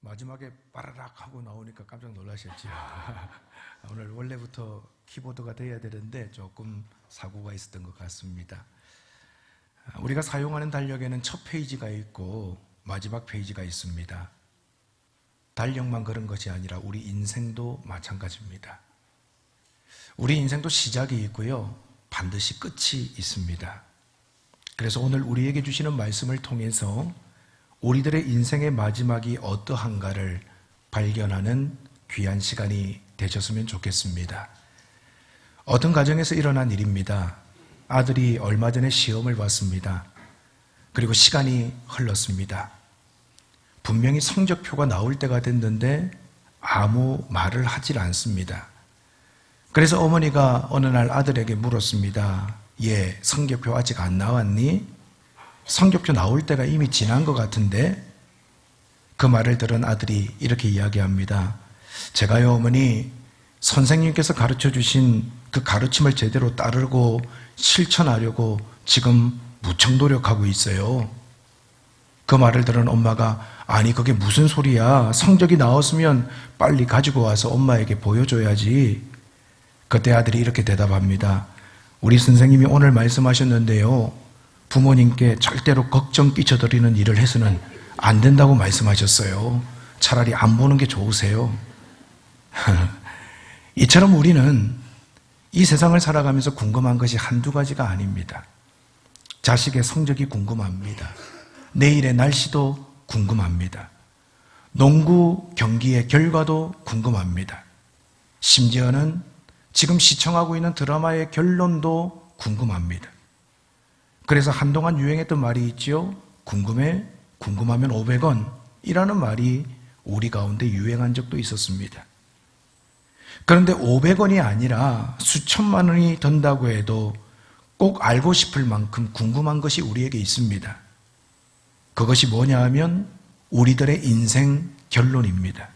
마지막에 빠라락 하고 나오니까 깜짝 놀라셨죠. 오늘 원래부터 키보드가 돼야 되는데 조금 사고가 있었던 것 같습니다. 우리가 사용하는 달력에는 첫 페이지가 있고 마지막 페이지가 있습니다. 달력만 그런 것이 아니라 우리 인생도 마찬가지입니다. 우리 인생도 시작이 있고요, 반드시 끝이 있습니다. 그래서 오늘 우리에게 주시는 말씀을 통해서 우리들의 인생의 마지막이 어떠한가를 발견하는 귀한 시간이 되셨으면 좋겠습니다. 어떤 가정에서 일어난 일입니다. 아들이 얼마 전에 시험을 봤습니다. 그리고 시간이 흘렀습니다. 분명히 성적표가 나올 때가 됐는데 아무 말을 하질 않습니다. 그래서 어머니가 어느 날 아들에게 물었습니다. 얘 성적표 아직 안 나왔니? 성적표 나올 때가 이미 지난 것 같은데? 그 말을 들은 아들이 이렇게 이야기합니다. 제가요, 어머니, 선생님께서 가르쳐 주신 그 가르침을 제대로 따르고 실천하려고 지금 무척 노력하고 있어요. 그 말을 들은 엄마가 아니 그게 무슨 소리야? 성적이 나왔으면 빨리 가지고 와서 엄마에게 보여줘야지. 그때 아들이 이렇게 대답합니다. 우리 선생님이 오늘 말씀하셨는데요, 부모님께 절대로 걱정 끼쳐드리는 일을 해서는 안 된다고 말씀하셨어요. 차라리 안 보는 게 좋으세요. 이처럼 우리는 이 세상을 살아가면서 궁금한 것이 한두 가지가 아닙니다. 자식의 성적이 궁금합니다. 내일의 날씨도 궁금합니다. 농구 경기의 결과도 궁금합니다. 심지어는 지금 시청하고 있는 드라마의 결론도 궁금합니다. 그래서 한동안 유행했던 말이 있죠. 궁금해? 궁금하면 500원 이라는 말이 우리 가운데 유행한 적도 있었습니다. 그런데 500원이 아니라 수천만 원이 든다고 해도 꼭 알고 싶을 만큼 궁금한 것이 우리에게 있습니다. 그것이 뭐냐 하면 우리들의 인생 결론입니다.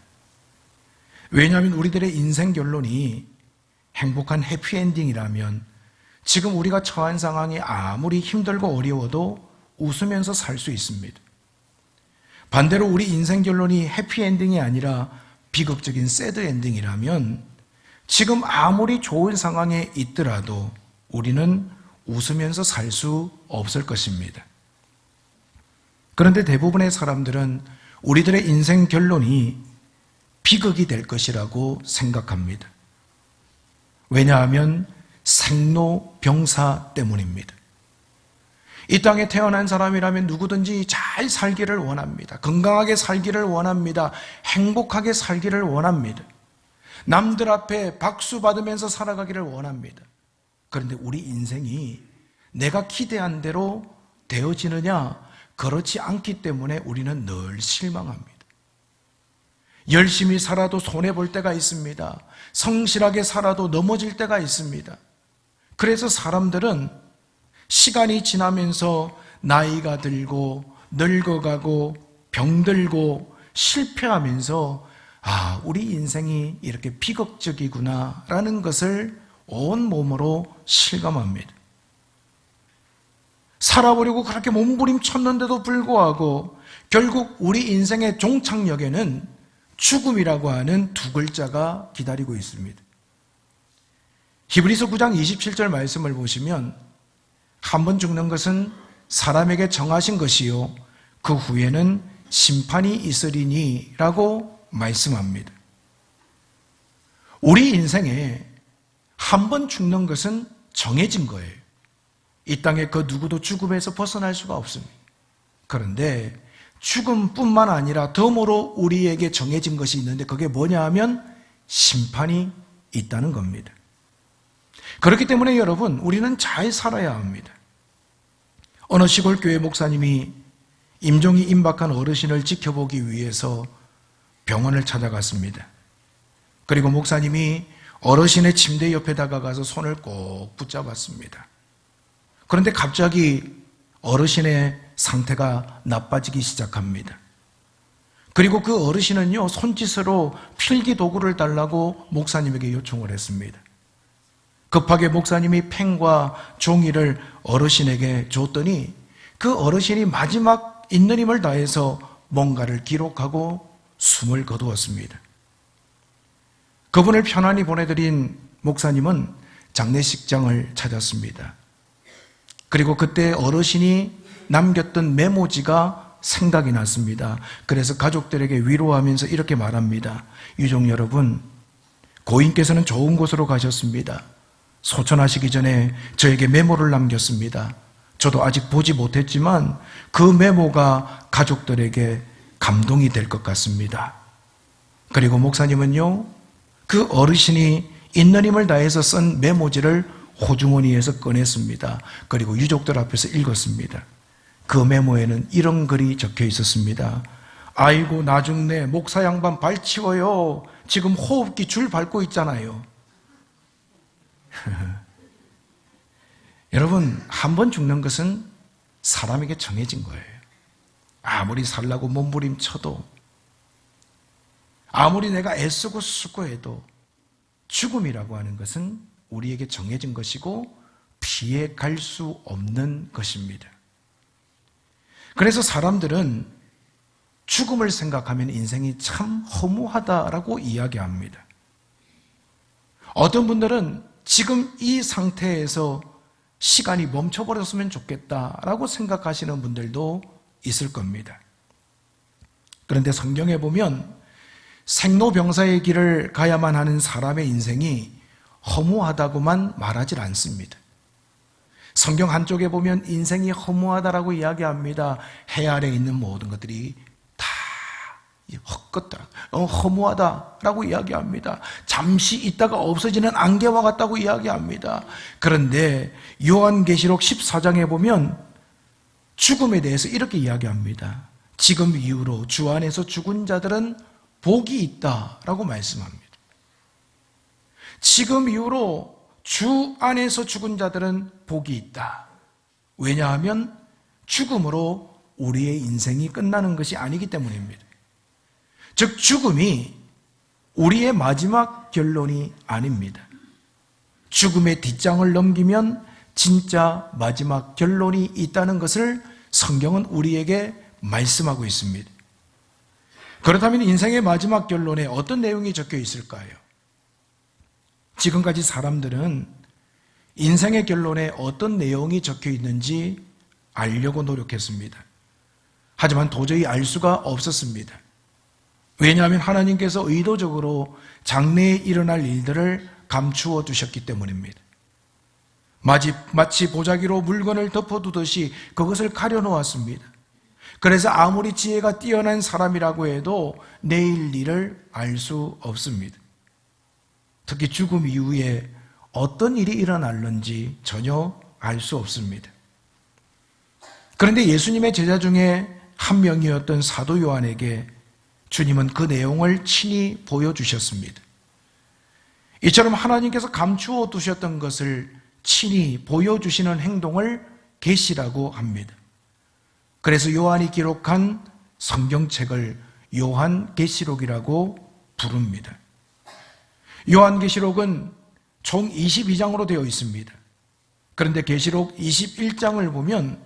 왜냐하면 우리들의 인생 결론이 행복한 해피엔딩이라면 지금 우리가 처한 상황이 아무리 힘들고 어려워도 웃으면서 살 수 있습니다. 반대로 우리 인생 결론이 해피엔딩이 아니라 비극적인 새드엔딩이라면 지금 아무리 좋은 상황에 있더라도 우리는 웃으면서 살 수 없을 것입니다. 그런데 대부분의 사람들은 우리들의 인생 결론이 비극이 될 것이라고 생각합니다. 왜냐하면 생로병사 때문입니다. 이 땅에 태어난 사람이라면 누구든지 잘 살기를 원합니다. 건강하게 살기를 원합니다. 행복하게 살기를 원합니다. 남들 앞에 박수 받으면서 살아가기를 원합니다. 그런데 우리 인생이 내가 기대한 대로 되어지느냐? 그렇지 않기 때문에 우리는 늘 실망합니다. 열심히 살아도 손해볼 때가 있습니다. 성실하게 살아도 넘어질 때가 있습니다. 그래서 사람들은 시간이 지나면서 나이가 들고 늙어가고 병들고 실패하면서 우리 인생이 이렇게 비극적이구나 라는 것을 온몸으로 실감합니다. 살아보려고 그렇게 몸부림쳤는데도 불구하고 결국 우리 인생의 종착역에는 죽음이라고 하는 두 글자가 기다리고 있습니다. 히브리서 9장 27절 말씀을 보시면 한 번 죽는 것은 사람에게 정하신 것이요 그 후에는 심판이 있으리니 라고 말씀합니다. 우리 인생에 한 번 죽는 것은 정해진 거예요. 이 땅에 그 누구도 죽음에서 벗어날 수가 없습니다. 그런데 죽음뿐만 아니라 덤으로 우리에게 정해진 것이 있는데 그게 뭐냐 하면 심판이 있다는 겁니다. 그렇기 때문에 여러분, 우리는 잘 살아야 합니다. 어느 시골 교회 목사님이 임종이 임박한 어르신을 지켜보기 위해서 병원을 찾아갔습니다. 그리고 목사님이 어르신의 침대 옆에 다가가서 손을 꼭 붙잡았습니다. 그런데 갑자기 어르신의 상태가 나빠지기 시작합니다. 그리고 그 어르신은요, 손짓으로 필기 도구를 달라고 목사님에게 요청을 했습니다. 급하게 목사님이 펜과 종이를 어르신에게 줬더니 그 어르신이 마지막 있는 힘을 다해서 뭔가를 기록하고 숨을 거두었습니다. 그분을 편안히 보내드린 목사님은 장례식장을 찾았습니다. 그리고 그때 어르신이 남겼던 메모지가 생각이 났습니다. 그래서 가족들에게 위로하면서 이렇게 말합니다. 유족 여러분, 고인께서는 좋은 곳으로 가셨습니다. 소천하시기 전에 저에게 메모를 남겼습니다. 저도 아직 보지 못했지만 그 메모가 가족들에게 감동이 될 것 같습니다. 그리고 목사님은요, 그 어르신이 있는 힘을 다해서 쓴 메모지를 호주머니에서 꺼냈습니다. 그리고 유족들 앞에서 읽었습니다. 그 메모에는 이런 글이 적혀 있었습니다. 아이고 나중내 목사 양반 발치워요. 지금 호흡기 줄 밟고 있잖아요. 여러분, 한 번 죽는 것은 사람에게 정해진 거예요. 아무리 살라고 몸부림쳐도, 아무리 내가 애쓰고 수고해도 죽음이라고 하는 것은 우리에게 정해진 것이고 피해 갈 수 없는 것입니다. 그래서 사람들은 죽음을 생각하면 인생이 참 허무하다라고 이야기합니다. 어떤 분들은 지금 이 상태에서 시간이 멈춰버렸으면 좋겠다라고 생각하시는 분들도 있을 겁니다. 그런데 성경에 보면 생로병사의 길을 가야만 하는 사람의 인생이 허무하다고만 말하질 않습니다. 성경 한쪽에 보면 인생이 허무하다라고 이야기합니다. 해 아래에 있는 모든 것들이 다 헛것다, 허무하다라고 이야기합니다. 잠시 있다가 없어지는 안개와 같다고 이야기합니다. 그런데 요한계시록 14장에 보면 죽음에 대해서 이렇게 이야기합니다. 지금 이후로 주 안에서 죽은 자들은 복이 있다라고 말씀합니다. 지금 이후로 주 안에서 죽은 자들은 복이 있다. 왜냐하면 죽음으로 우리의 인생이 끝나는 것이 아니기 때문입니다. 즉 죽음이 우리의 마지막 결론이 아닙니다. 죽음의 뒷장을 넘기면 진짜 마지막 결론이 있다는 것을 성경은 우리에게 말씀하고 있습니다. 그렇다면 인생의 마지막 결론에 어떤 내용이 적혀 있을까요? 지금까지 사람들은 인생의 결론에 어떤 내용이 적혀 있는지 알려고 노력했습니다. 하지만 도저히 알 수가 없었습니다. 왜냐하면 하나님께서 의도적으로 장래에 일어날 일들을 감추어 두셨기 때문입니다. 마치 보자기로 물건을 덮어두듯이 그것을 가려놓았습니다. 그래서 아무리 지혜가 뛰어난 사람이라고 해도 내일 일을 알 수 없습니다. 특히 죽음 이후에 어떤 일이 일어날는지 전혀 알 수 없습니다. 그런데 예수님의 제자 중에 한 명이었던 사도 요한에게 주님은 그 내용을 친히 보여주셨습니다. 이처럼 하나님께서 감추어 두셨던 것을 친히 보여주시는 행동을 계시라고 합니다. 그래서 요한이 기록한 성경책을 요한계시록이라고 부릅니다. 요한계시록은 총 22장으로 되어 있습니다. 그런데 계시록 21장을 보면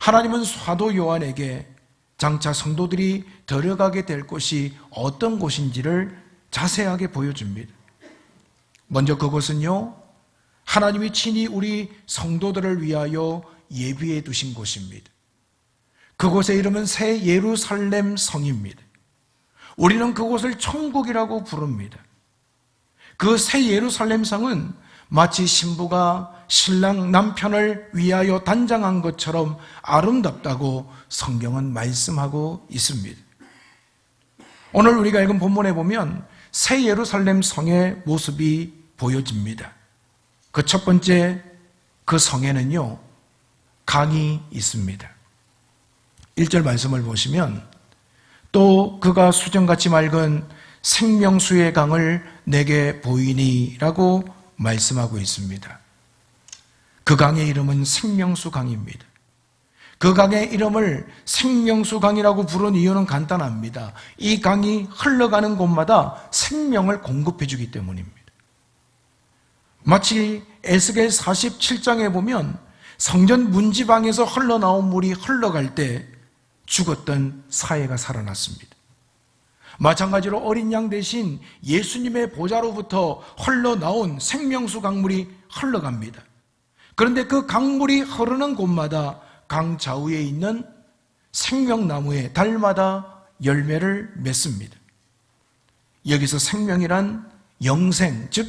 하나님은 사도 요한에게 장차 성도들이 들어가게 될 곳이 어떤 곳인지를 자세하게 보여줍니다. 먼저 그곳은요, 하나님이 친히 우리 성도들을 위하여 예비해 두신 곳입니다. 그곳의 이름은 새 예루살렘 성입니다. 우리는 그곳을 천국이라고 부릅니다. 그 새 예루살렘 성은 마치 신부가 신랑 남편을 위하여 단장한 것처럼 아름답다고 성경은 말씀하고 있습니다. 오늘 우리가 읽은 본문에 보면 새 예루살렘 성의 모습이 보여집니다. 그 첫 번째, 그 성에는요, 강이 있습니다. 1절 말씀을 보시면 또 그가 수정같이 맑은 생명수의 강을 내게 보이니 라고 말씀하고 있습니다. 그 강의 이름은 생명수 강입니다. 그 강의 이름을 생명수 강이라고 부른 이유는 간단합니다. 이 강이 흘러가는 곳마다 생명을 공급해 주기 때문입니다. 마치 에스겔 47장에 보면 성전 문지방에서 흘러나온 물이 흘러갈 때 죽었던 사회가 살아났습니다. 마찬가지로 어린 양 대신 예수님의 보좌로부터 흘러나온 생명수 강물이 흘러갑니다. 그런데 그 강물이 흐르는 곳마다 강 좌우에 있는 생명나무에 달마다 열매를 맺습니다. 여기서 생명이란 영생, 즉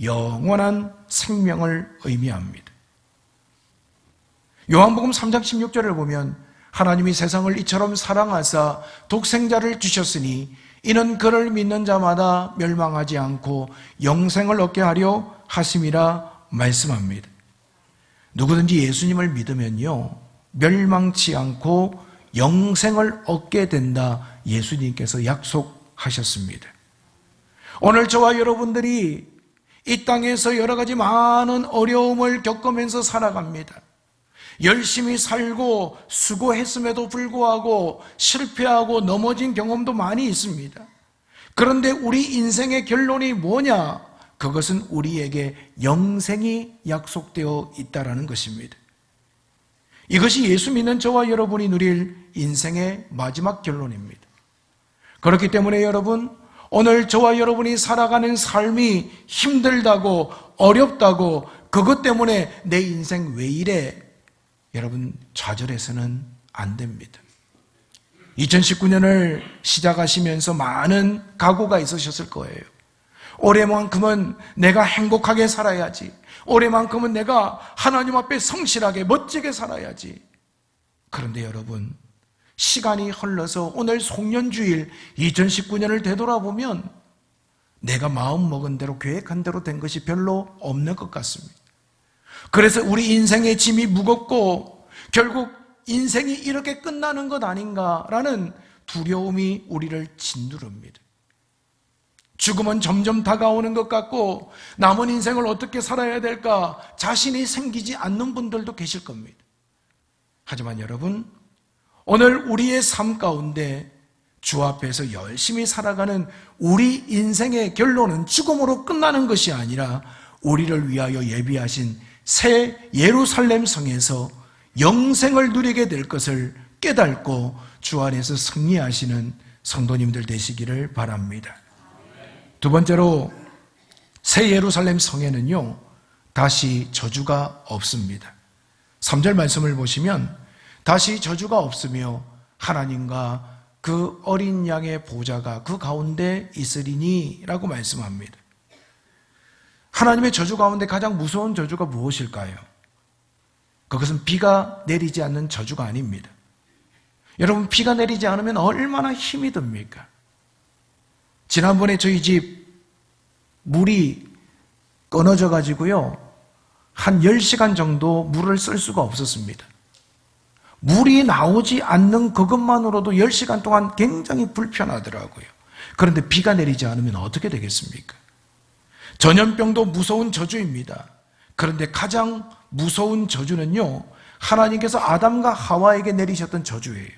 영원한 생명을 의미합니다. 요한복음 3장 16절을 보면 하나님이 세상을 이처럼 사랑하사 독생자를 주셨으니 이는 그를 믿는 자마다 멸망하지 않고 영생을 얻게 하려 하심이라 말씀합니다. 누구든지 예수님을 믿으면요, 멸망치 않고 영생을 얻게 된다, 예수님께서 약속하셨습니다. 오늘 저와 여러분들이 이 땅에서 여러 가지 많은 어려움을 겪으면서 살아갑니다. 열심히 살고 수고했음에도 불구하고 실패하고 넘어진 경험도 많이 있습니다. 그런데 우리 인생의 결론이 뭐냐? 그것은 우리에게 영생이 약속되어 있다는 것입니다. 이것이 예수 믿는 저와 여러분이 누릴 인생의 마지막 결론입니다. 그렇기 때문에 여러분, 오늘 저와 여러분이 살아가는 삶이 힘들다고 어렵다고 그것 때문에 내 인생 왜 이래? 여러분 좌절해서는 안 됩니다. 2019년을 시작하시면서 많은 각오가 있으셨을 거예요. 올해만큼은 내가 행복하게 살아야지. 올해만큼은 내가 하나님 앞에 성실하게 멋지게 살아야지. 그런데 여러분, 시간이 흘러서 오늘 송년주일 2019년을 되돌아보면 내가 마음먹은 대로 계획한 대로 된 것이 별로 없는 것 같습니다. 그래서 우리 인생의 짐이 무겁고 결국 인생이 이렇게 끝나는 것 아닌가라는 두려움이 우리를 짓누릅니다. 죽음은 점점 다가오는 것 같고 남은 인생을 어떻게 살아야 될까 자신이 생기지 않는 분들도 계실 겁니다. 하지만 여러분, 오늘 우리의 삶 가운데 주 앞에서 열심히 살아가는 우리 인생의 결론은 죽음으로 끝나는 것이 아니라 우리를 위하여 예비하신 새 예루살렘 성에서 영생을 누리게 될 것을 깨닫고 주 안에서 승리하시는 성도님들 되시기를 바랍니다. 두 번째로, 새 예루살렘 성에는요 다시 저주가 없습니다. 3절 말씀을 보시면 다시 저주가 없으며 하나님과 그 어린 양의 보좌가 그 가운데 있으리니 라고 말씀합니다. 하나님의 저주 가운데 가장 무서운 저주가 무엇일까요? 그것은 비가 내리지 않는 저주가 아닙니다. 여러분, 비가 내리지 않으면 얼마나 힘이 듭니까? 지난번에 저희 집 물이 끊어져 가지고요 한 10시간 정도 물을 쓸 수가 없었습니다. 물이 나오지 않는 그것만으로도 10시간 동안 굉장히 불편하더라고요. 그런데 비가 내리지 않으면 어떻게 되겠습니까? 전염병도 무서운 저주입니다. 그런데 가장 무서운 저주는요, 하나님께서 아담과 하와에게 내리셨던 저주예요.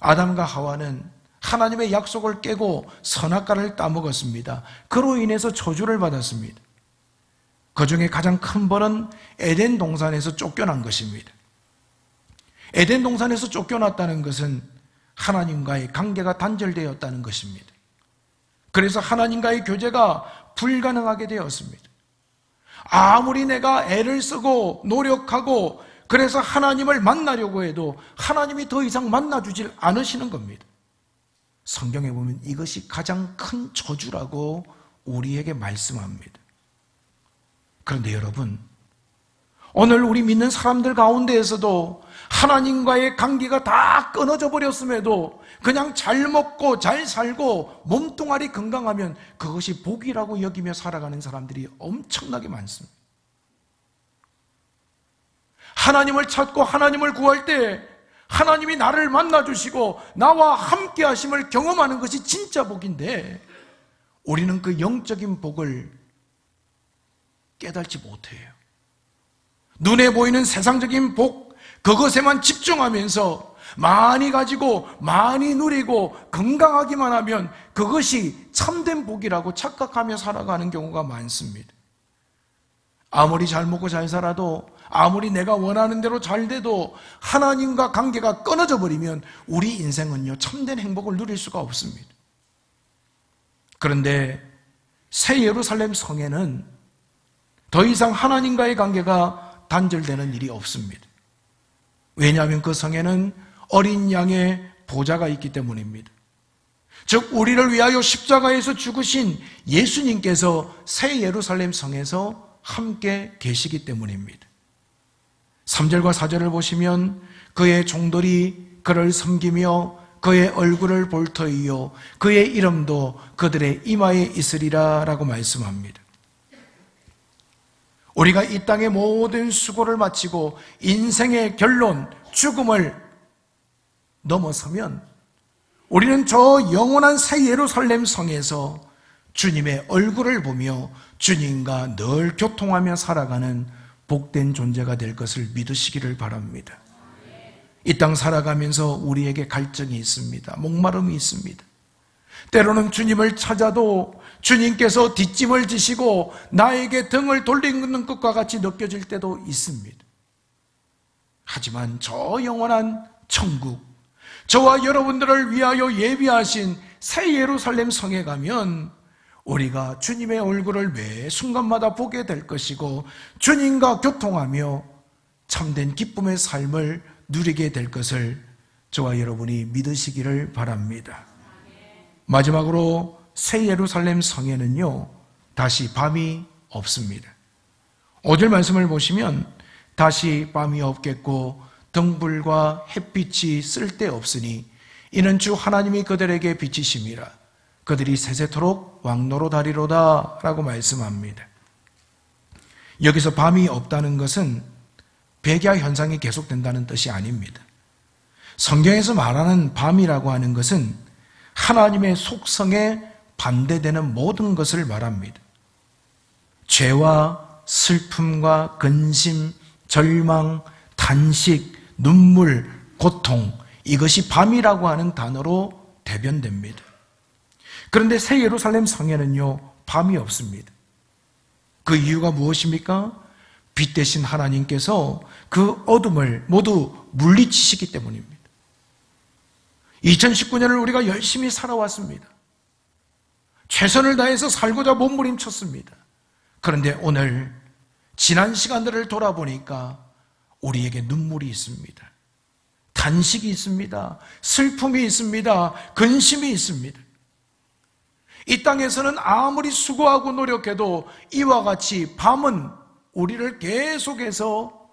아담과 하와는 하나님의 약속을 깨고 선악과를 따먹었습니다. 그로 인해서 저주를 받았습니다. 그 중에 가장 큰 벌은 에덴 동산에서 쫓겨난 것입니다. 에덴 동산에서 쫓겨났다는 것은 하나님과의 관계가 단절되었다는 것입니다. 그래서 하나님과의 교제가 불가능하게 되었습니다. 아무리 내가 애를 쓰고 노력하고 그래서 하나님을 만나려고 해도 하나님이 더 이상 만나주질 않으시는 겁니다. 성경에 보면 이것이 가장 큰 저주라고 우리에게 말씀합니다. 그런데 여러분, 오늘 우리 믿는 사람들 가운데에서도 하나님과의 관계가 다 끊어져 버렸음에도 그냥 잘 먹고 잘 살고 몸뚱아리 건강하면 그것이 복이라고 여기며 살아가는 사람들이 엄청나게 많습니다. 하나님을 찾고 하나님을 구할 때 하나님이 나를 만나주시고 나와 함께 하심을 경험하는 것이 진짜 복인데 우리는 그 영적인 복을 깨닫지 못해요. 눈에 보이는 세상적인 복, 그것에만 집중하면서 많이 가지고 많이 누리고 건강하기만 하면 그것이 참된 복이라고 착각하며 살아가는 경우가 많습니다. 아무리 잘 먹고 잘 살아도, 아무리 내가 원하는 대로 잘 돼도 하나님과 관계가 끊어져 버리면 우리 인생은요 참된 행복을 누릴 수가 없습니다. 그런데 새 예루살렘 성에는 더 이상 하나님과의 관계가 단절되는 일이 없습니다. 왜냐하면 그 성에는 어린 양의 보좌가 있기 때문입니다. 즉 우리를 위하여 십자가에서 죽으신 예수님께서 새 예루살렘 성에서 함께 계시기 때문입니다. 3절과 4절을 보시면 그의 종들이 그를 섬기며 그의 얼굴을 볼 터이요 그의 이름도 그들의 이마에 있으리라 라고 말씀합니다. 우리가 이 땅의 모든 수고를 마치고 인생의 결론, 죽음을 넘어서면 우리는 저 영원한 새 예루살렘 성에서 주님의 얼굴을 보며 주님과 늘 교통하며 살아가는 복된 존재가 될 것을 믿으시기를 바랍니다. 이 땅 살아가면서 우리에게 갈증이 있습니다. 목마름이 있습니다. 때로는 주님을 찾아도 주님께서 뒷짐을 지시고 나에게 등을 돌리는 것과 같이 느껴질 때도 있습니다. 하지만 저 영원한 천국, 저와 여러분들을 위하여 예비하신 새 예루살렘 성에 가면 우리가 주님의 얼굴을 매 순간마다 보게 될 것이고 주님과 교통하며 참된 기쁨의 삶을 누리게 될 것을 저와 여러분이 믿으시기를 바랍니다. 마지막으로 새 예루살렘 성에는요 다시 밤이 없습니다. 5절 말씀을 보시면 다시 밤이 없겠고 등불과 햇빛이 쓸데없으니 이는 주 하나님이 그들에게 빛이심이라 그들이 세세토록 왕노로다리로다 라고 말씀합니다. 여기서 밤이 없다는 것은 백야 현상이 계속된다는 뜻이 아닙니다. 성경에서 말하는 밤이라고 하는 것은 하나님의 속성에 반대되는 모든 것을 말합니다. 죄와 슬픔과 근심, 절망, 단식, 눈물, 고통, 이것이 밤이라고 하는 단어로 대변됩니다. 그런데 새 예루살렘 성에는요 밤이 없습니다. 그 이유가 무엇입니까? 빛 대신 하나님께서 그 어둠을 모두 물리치시기 때문입니다. 2019년을 우리가 열심히 살아왔습니다. 최선을 다해서 살고자 몸부림쳤습니다. 그런데 오늘 지난 시간들을 돌아보니까 우리에게 눈물이 있습니다. 단식이 있습니다. 슬픔이 있습니다. 근심이 있습니다. 이 땅에서는 아무리 수고하고 노력해도 이와 같이 밤은 우리를 계속해서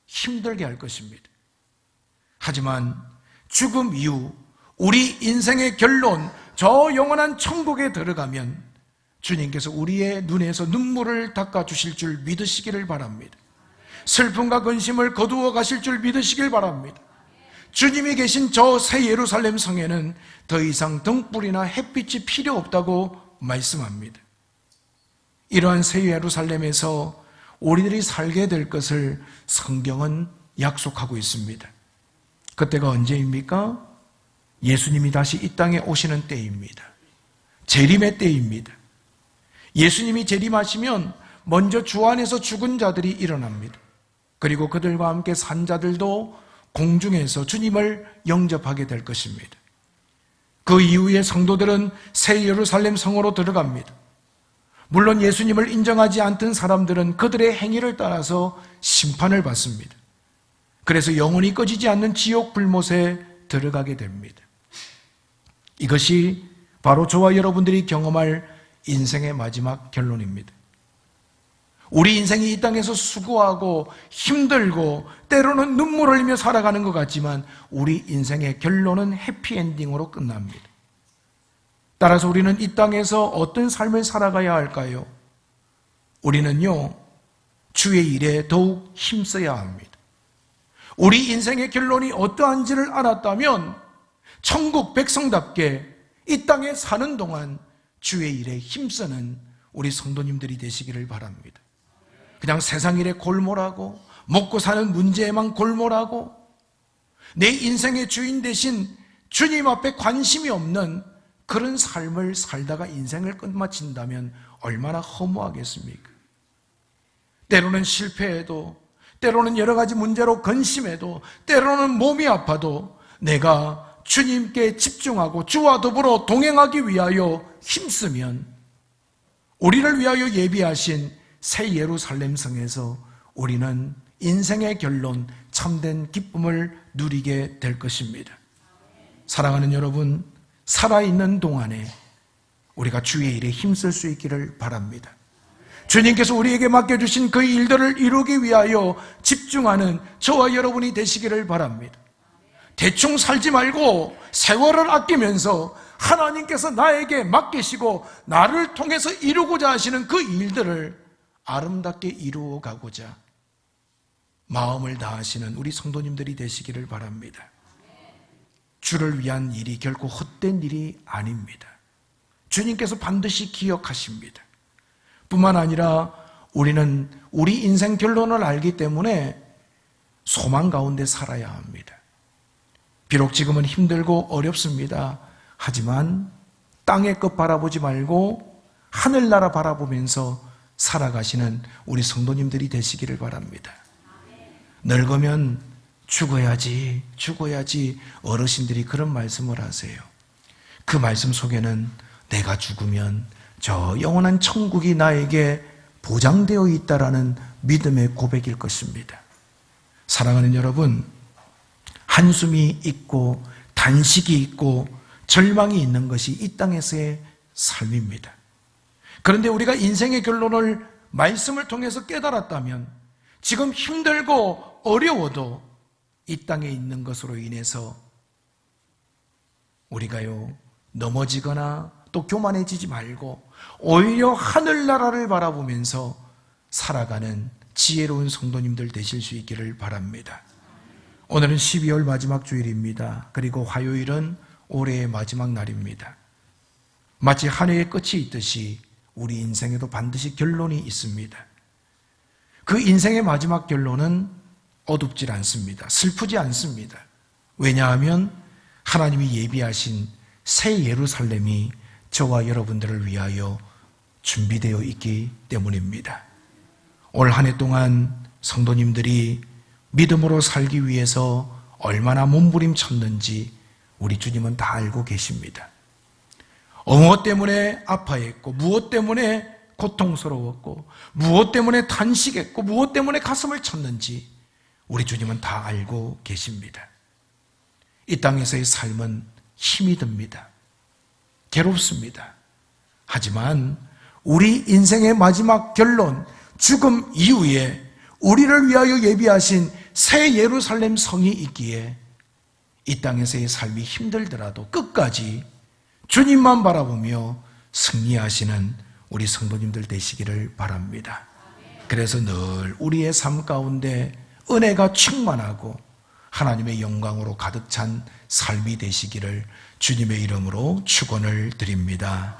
힘들게 할 것입니다. 하지만 죽음 이후 우리 인생의 결론, 저 영원한 천국에 들어가면 주님께서 우리의 눈에서 눈물을 닦아주실 줄 믿으시기를 바랍니다. 슬픔과 근심을 거두어 가실 줄 믿으시길 바랍니다. 주님이 계신 저 새 예루살렘 성에는 더 이상 등불이나 햇빛이 필요 없다고 말씀합니다. 이러한 새 예루살렘에서 우리들이 살게 될 것을 성경은 약속하고 있습니다. 그때가 언제입니까? 예수님이 다시 이 땅에 오시는 때입니다. 재림의 때입니다. 예수님이 재림하시면 먼저 주 안에서 죽은 자들이 일어납니다. 그리고 그들과 함께 산 자들도 공중에서 주님을 영접하게 될 것입니다. 그 이후에 성도들은 새 예루살렘 성으로 들어갑니다. 물론 예수님을 인정하지 않던 사람들은 그들의 행위를 따라서 심판을 받습니다. 그래서 영원히 꺼지지 않는 지옥 불못에 들어가게 됩니다. 이것이 바로 저와 여러분들이 경험할 인생의 마지막 결론입니다. 우리 인생이 이 땅에서 수고하고 힘들고 때로는 눈물 흘리며 살아가는 것 같지만 우리 인생의 결론은 해피엔딩으로 끝납니다. 따라서 우리는 이 땅에서 어떤 삶을 살아가야 할까요? 우리는요 주의 일에 더욱 힘써야 합니다. 우리 인생의 결론이 어떠한지를 알았다면 천국 백성답게 이 땅에 사는 동안 주의 일에 힘쓰는 우리 성도님들이 되시기를 바랍니다. 그냥 세상 일에 골몰하고 먹고 사는 문제에만 골몰하고 내 인생의 주인 대신 주님 앞에 관심이 없는 그런 삶을 살다가 인생을 끝마친다면 얼마나 허무하겠습니까? 때로는 실패해도, 때로는 여러 가지 문제로 근심해도, 때로는 몸이 아파도 내가 주님께 집중하고 주와 더불어 동행하기 위하여 힘쓰면 우리를 위하여 예비하신 새 예루살렘 성에서 우리는 인생의 결론, 참된 기쁨을 누리게 될 것입니다. 사랑하는 여러분, 살아있는 동안에 우리가 주의 일에 힘쓸 수 있기를 바랍니다. 주님께서 우리에게 맡겨주신 그 일들을 이루기 위하여 집중하는 저와 여러분이 되시기를 바랍니다. 대충 살지 말고 세월을 아끼면서 하나님께서 나에게 맡기시고 나를 통해서 이루고자 하시는 그 일들을 아름답게 이루어 가고자 마음을 다하시는 우리 성도님들이 되시기를 바랍니다. 주를 위한 일이 결코 헛된 일이 아닙니다. 주님께서 반드시 기억하십니다. 뿐만 아니라 우리는 우리 인생 결론을 알기 때문에 소망 가운데 살아야 합니다. 비록 지금은 힘들고 어렵습니다. 하지만 땅의 것 바라보지 말고 하늘나라 바라보면서 살아가시는 우리 성도님들이 되시기를 바랍니다. 늙으면 죽어야지 어르신들이 그런 말씀을 하세요. 그 말씀 속에는 내가 죽으면 저 영원한 천국이 나에게 보장되어 있다라는 믿음의 고백일 것입니다. 사랑하는 여러분, 한숨이 있고 단식이 있고 절망이 있는 것이 이 땅에서의 삶입니다. 그런데 우리가 인생의 결론을 말씀을 통해서 깨달았다면 지금 힘들고 어려워도 이 땅에 있는 것으로 인해서 우리가요 넘어지거나 또 교만해지지 말고 오히려 하늘나라를 바라보면서 살아가는 지혜로운 성도님들 되실 수 있기를 바랍니다. 오늘은 12월 마지막 주일입니다. 그리고 화요일은 올해의 마지막 날입니다. 마치 한 해의 끝이 있듯이 우리 인생에도 반드시 결론이 있습니다. 그 인생의 마지막 결론은 어둡질 않습니다. 슬프지 않습니다. 왜냐하면 하나님이 예비하신 새 예루살렘이 저와 여러분들을 위하여 준비되어 있기 때문입니다. 올 한 해 동안 성도님들이 믿음으로 살기 위해서 얼마나 몸부림쳤는지 우리 주님은 다 알고 계십니다. 무엇 때문에 아파했고 무엇 때문에 고통스러웠고 무엇 때문에 탄식했고 무엇 때문에 가슴을 쳤는지 우리 주님은 다 알고 계십니다. 이 땅에서의 삶은 힘이 듭니다. 괴롭습니다. 하지만 우리 인생의 마지막 결론, 죽음 이후에 우리를 위하여 예비하신 새 예루살렘 성이 있기에 이 땅에서의 삶이 힘들더라도 끝까지 주님만 바라보며 승리하시는 우리 성도님들 되시기를 바랍니다. 그래서 늘 우리의 삶 가운데 은혜가 충만하고 하나님의 영광으로 가득 찬 삶이 되시기를 주님의 이름으로 축원을 드립니다.